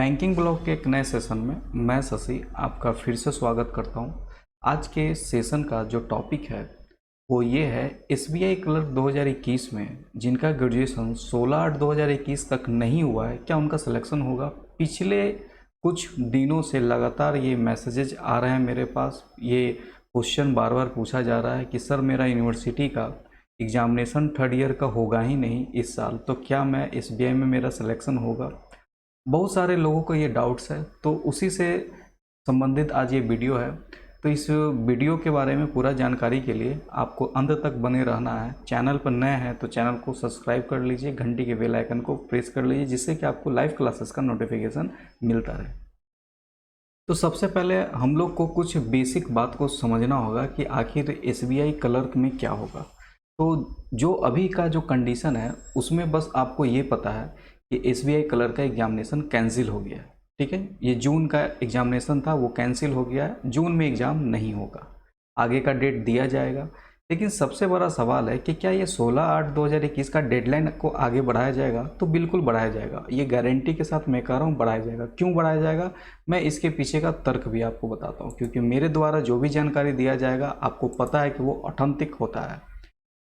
Banking blog के एक नए सेशन में मैं शशि आपका फिर से स्वागत करता हूं। आज के सेशन का जो टॉपिक है वो ये है एसबीआई क्लर्क 2021 में जिनका ग्रेजुएशन 16/8/2021 तक नहीं हुआ है, क्या उनका सिलेक्शन होगा। पिछले कुछ दिनों से लगातार ये मैसेजेज आ रहे हैं मेरे पास, ये क्वेश्चन बार बार पूछा जा रहा है कि सर मेरा यूनिवर्सिटी का एग्जामिनेशन थर्ड ईयर का होगा ही नहीं इस साल, तो क्या मैं एसबीआई में मेरा सिलेक्शन होगा। बहुत सारे लोगों को ये डाउट्स है, तो उसी से संबंधित आज ये वीडियो है। तो इस वीडियो के बारे में पूरा जानकारी के लिए आपको अंत तक बने रहना है। चैनल पर नए हैं तो चैनल को सब्सक्राइब कर लीजिए, घंटी के बेल आइकन को प्रेस कर लीजिए, जिससे कि आपको लाइव क्लासेस का नोटिफिकेशन मिलता रहे। तो सबसे पहले हम लोग को कुछ बेसिक बात को समझना होगा कि आखिर एसबीआई क्लर्क में क्या होगा। तो जो अभी का जो कंडीशन है उसमें बस आपको ये पता है कि एसबीआई क्लर्क का एग्जामिनेशन कैंसिल हो गया है। ठीक है, ये जून का एग्जामिनेशन था वो कैंसिल हो गया है, जून में एग्ज़ाम नहीं होगा, आगे का डेट दिया जाएगा। लेकिन सबसे बड़ा सवाल है कि क्या ये 16/8/2021 का डेडलाइन को आगे बढ़ाया जाएगा। तो बिल्कुल बढ़ाया जाएगा, ये गारंटी के साथ मैं कह रहा हूँ बढ़ाया जाएगा। क्यों बढ़ाया जाएगा, मैं इसके पीछे का तर्क भी आपको बताता हूँ, क्योंकि मेरे द्वारा जो भी जानकारी दिया जाएगा आपको पता है कि वो ऑथेंटिक होता है।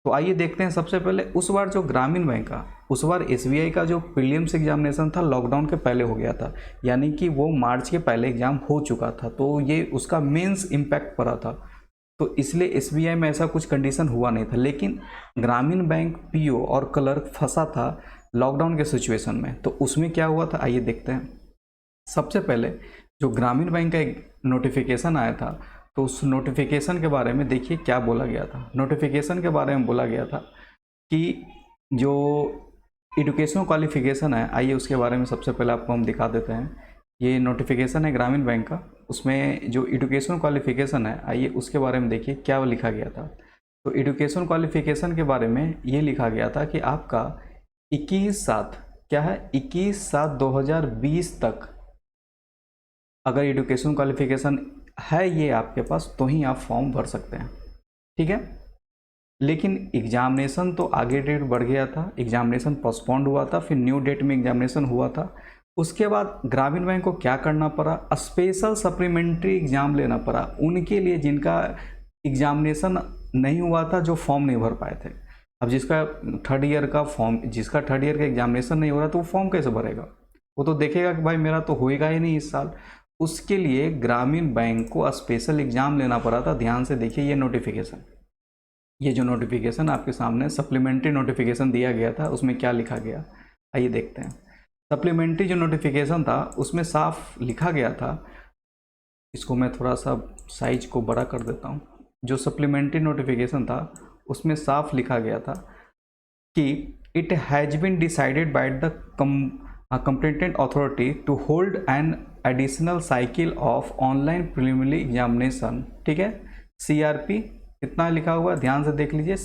तो आइए देखते हैं। सबसे पहले उस बार जो ग्रामीण बैंक का, उस बार एसबीआई का जो प्रीलिम्स एग्जामिनेशन था लॉकडाउन के पहले हो गया था, यानी कि वो मार्च के पहले एग्जाम हो चुका था, तो ये उसका मेंस इम्पैक्ट पड़ा था। तो इसलिए एसबीआई में ऐसा कुछ कंडीशन हुआ नहीं था। लेकिन ग्रामीण बैंक पीओ और क्लर्क फंसा था लॉकडाउन के सिचुएशन में, तो उसमें क्या हुआ था आइए देखते हैं। सबसे पहले जो ग्रामीण बैंक का एक नोटिफिकेशन आया था, तो उस नोटिफिकेशन के बारे में देखिए क्या बोला गया था। नोटिफिकेशन के बारे में बोला गया था कि जो एजुकेशनल क्वालिफिकेशन है, आइए उसके बारे में सबसे पहले आपको हम दिखा देते हैं। ये नोटिफिकेशन है ग्रामीण बैंक का, उसमें जो एजुकेशनल क्वालिफिकेशन है आइए उसके बारे में देखिए क्या लिखा गया था। तो एजुकेशनल क्वालिफिकेशन के बारे में ये लिखा गया था कि आपका 21/7 क्या है 21/7/2020 तक अगर एजुकेशन क्वालिफिकेशन है ये आपके पास तो ही आप फॉर्म भर सकते हैं। ठीक है, लेकिन एग्जामिनेशन तो आगे डेट बढ़ गया था, एग्जामिनेशन पोस्टपोन्ड हुआ था, फिर न्यू डेट में एग्जामिनेशन हुआ था। उसके बाद ग्रामीण बैंक को क्या करना पड़ा, स्पेशल सप्लीमेंट्री एग्जाम लेना पड़ा उनके लिए जिनका एग्जामिनेशन नहीं हुआ था, जो फॉर्म नहीं भर पाए थे। अब जिसका थर्ड ईयर का एग्जामिनेशन नहीं हो रहा तो वो फॉर्म कैसे भरेगा। वो तो देखेगा कि भाई मेरा तो होएगा ही नहीं इस साल। उसके लिए ग्रामीण बैंक को स्पेशल एग्जाम लेना पड़ा था। ध्यान से देखिए ये नोटिफिकेशन, ये जो नोटिफिकेशन आपके सामने सप्लीमेंट्री नोटिफिकेशन दिया गया था उसमें क्या लिखा गया आइए देखते हैं। सप्लीमेंट्री जो नोटिफिकेशन था उसमें साफ लिखा गया था, इसको मैं थोड़ा सा साइज को बड़ा कर देता हूँ। जो सप्लीमेंट्री नोटिफिकेशन था उसमें साफ लिखा गया था कि it has been decided by the competent authority to hold an additional cycle of online preliminary examination। ठीक है, CRP कितना लिखा हुआ है ध्यान से देख लीजिए,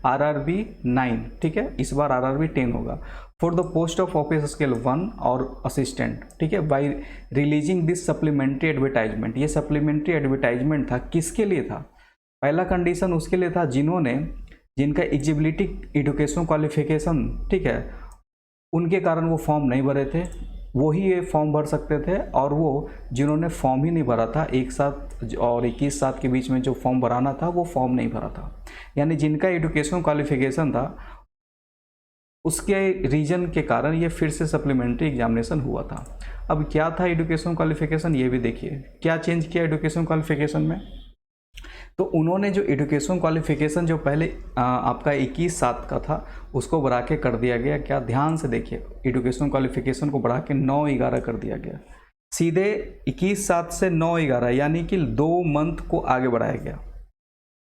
RRB 9। ठीक है, इस बार RRB 10 होगा for the post of office scale 1 और असिस्टेंट। ठीक है, by releasing this supplementary advertisement. ये सप्लीमेंट्री एडवर्टाइजमेंट था किसके लिए था, पहला कंडीशन उसके लिए था जिनका एलिजिबिलिटी एजुकेशनल क्वालिफिकेशन ठीक है उनके कारण वो फॉर्म नहीं भरे थे, वो ही ये फॉर्म भर सकते थे। और वो जिन्होंने फॉर्म ही नहीं भरा था 1/7 और 21/7 के बीच में जो फॉर्म भराना था वो फॉर्म नहीं भरा था, यानी जिनका एजुकेशन क्वालिफिकेशन था उसके रीजन के कारण ये फिर से सप्लीमेंट्री एग्जामिनेशन हुआ था। अब क्या था एजुकेशन क्वालिफिकेशन, ये भी देखिए क्या चेंज किया एजुकेशन क्वालिफिकेशन में। तो उन्होंने जो एजुकेशन क्वालिफिकेशन जो पहले आपका 21/7 का था उसको बढ़ा के कर दिया गया, क्या ध्यान से देखिए, एजुकेशन क्वालिफिकेशन को बढ़ा के 9/11 कर दिया गया, सीधे 21/7 से 9/11 यानी कि 2 मंथ को आगे बढ़ाया गया।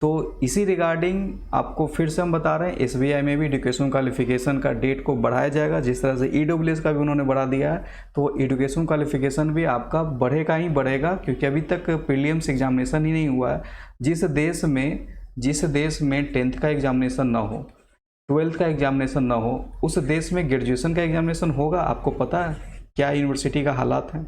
तो इसी रिगार्डिंग आपको फिर से हम बता रहे हैं एसबीआई में भी एजुकेशन क्वालिफिकेशन का डेट को बढ़ाया जाएगा, जिस तरह से ईडब्ल्यूएस का भी उन्होंने बढ़ा दिया है। तो एजुकेशन क्वालिफिकेशन भी आपका बढ़ेगा ही बढ़ेगा, क्योंकि अभी तक प्रीलिम्स एग्जामिनेशन ही नहीं हुआ है। जिस देश में 10th का एग्जामिनेशन ना हो, 12th का एग्जामिनेशन ना हो, उस देश में ग्रेजुएशन का एग्जामिनेशन होगा। आपको पता है क्या यूनिवर्सिटी का हालात है।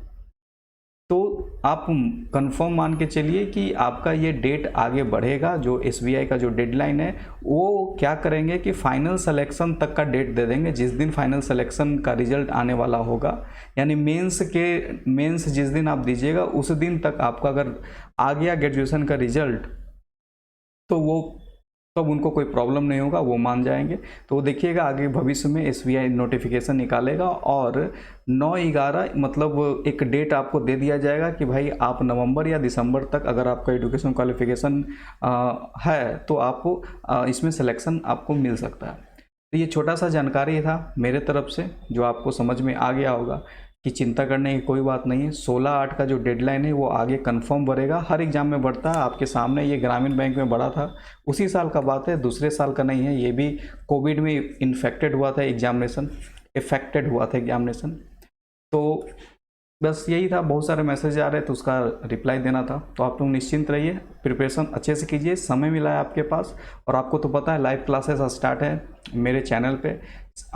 तो आप कंफर्म मान के चलिए कि आपका ये डेट आगे बढ़ेगा। जो एसबीआई का जो डेडलाइन है वो क्या करेंगे कि फाइनल सिलेक्शन तक का डेट दे देंगे। जिस दिन फाइनल सिलेक्शन का रिजल्ट आने वाला होगा, यानी मेंस जिस दिन आप दीजिएगा उस दिन तक आपका अगर आ गया ग्रेजुएशन का रिजल्ट, तो वो तब उनको कोई प्रॉब्लम नहीं होगा, वो मान जाएंगे। तो देखिएगा आगे भविष्य में एसबीआई नोटिफिकेशन निकालेगा और 9/11 मतलब एक डेट आपको दे दिया जाएगा कि भाई आप नवंबर या दिसंबर तक अगर आपका एजुकेशन क्वालिफिकेशन है तो आप इसमें सिलेक्शन आपको मिल सकता है। तो ये छोटा सा जानकारी था मेरे तरफ से, जो आपको समझ में आ गया होगा कि चिंता करने की कोई बात नहीं है। 16/8 का जो डेडलाइन है वो आगे कंफर्म बढ़ेगा, हर एग्ज़ाम में बढ़ता है। आपके सामने ये ग्रामीण बैंक में बढ़ा था, उसी साल का बात है, दूसरे साल का नहीं है। ये भी कोविड में इन्फेक्टेड हुआ था एग्जामिनेशन, इफेक्टेड हुआ था एग्जामिनेशन। तो बस यही था, बहुत सारे मैसेज आ रहे तो उसका रिप्लाई देना था। तो आप लोग निश्चिंत रहिए, प्रिपरेशन अच्छे से कीजिए, समय मिला है आपके पास। और आपको तो पता है लाइव क्लासेस स्टार्ट है मेरे चैनल पे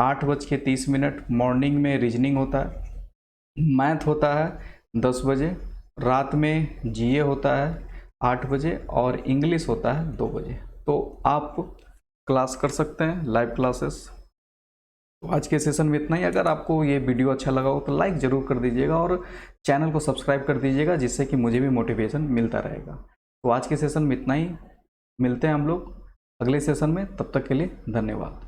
8:30 मॉर्निंग में रीजनिंग होता है, मैथ होता है 10 बजे, रात में जीए होता है 8 बजे और इंग्लिश होता है 2 बजे। तो आप क्लास कर सकते हैं, लाइव क्लासेस। तो आज के सेशन में इतना ही। अगर आपको ये वीडियो अच्छा लगा हो तो लाइक ज़रूर कर दीजिएगा और चैनल को सब्सक्राइब कर दीजिएगा, जिससे कि मुझे भी मोटिवेशन मिलता रहेगा। तो आज के सेशन में इतना ही, मिलते हैं हम लोग अगले सेशन में, तब तक के लिए धन्यवाद।